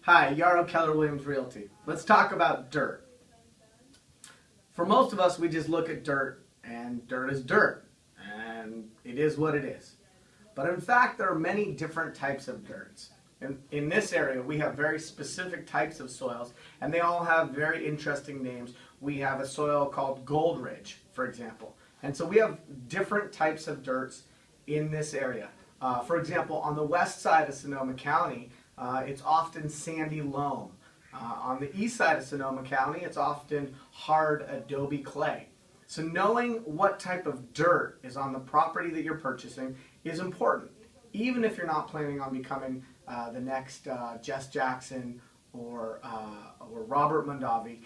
Hi, Yarrow Keller Williams Realty. Let's talk about dirt. For most of us, we just look at dirt, and dirt is dirt, and it is what it is. But in fact, there are many different types of dirts. In this area, we have very specific types of soils, and they all have very interesting names. We have a soil called Gold Ridge, for example. And so we have different types of dirts in this area. For example, on the west side of Sonoma County, it's often sandy loam. On the east side of Sonoma County, it's often hard adobe clay. So knowing what type of dirt is on the property that you're purchasing is important. Even if you're not planning on becoming the next Jess Jackson or Robert Mondavi,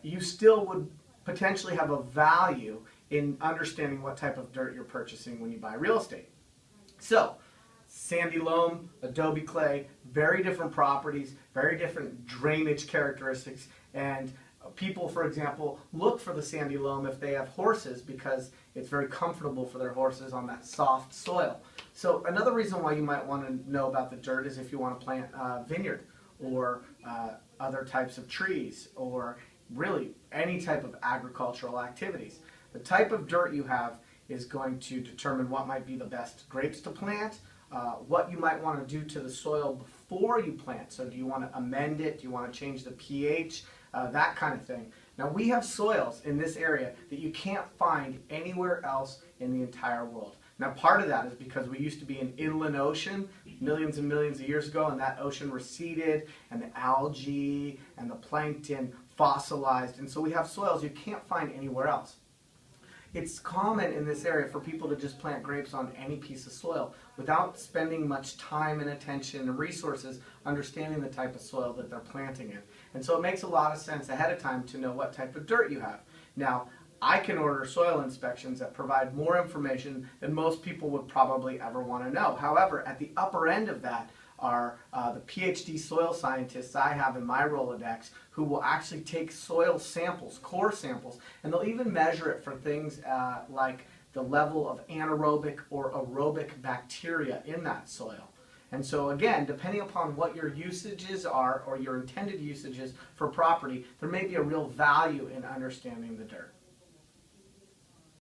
you still would potentially have a value in understanding what type of dirt you're purchasing when you buy real estate. So, sandy loam, adobe clay, very different properties, very different drainage characteristics, and people, for example, look for the sandy loam if they have horses because it's very comfortable for their horses on that soft soil. So another reason why you might want to know about the dirt is if you want to plant a vineyard or other types of trees or really any type of agricultural activities. The type of dirt you have is going to determine what might be the best grapes to plant, what you might want to do to the soil before you plant. So do you want to amend it? Do you want to change the pH? That kind of thing. Now we have soils in this area that you can't find anywhere else in the entire world. Now part of that is because we used to be an inland ocean millions and millions of years ago, and that ocean receded and the algae and the plankton fossilized, and so we have soils you can't find anywhere else. It's common in this area for people to just plant grapes on any piece of soil without spending much time and attention and resources understanding the type of soil that they're planting in. And so it makes a lot of sense ahead of time to know what type of dirt you have. Now, I can order soil inspections that provide more information than most people would probably ever want to know. However, at the upper end of that are the PhD soil scientists I have in my Rolodex who will actually take soil samples, core samples, and they'll even measure it for things like the level of anaerobic or aerobic bacteria in that soil. And so again, depending upon what your usages are or your intended usages for property, there may be a real value in understanding the dirt.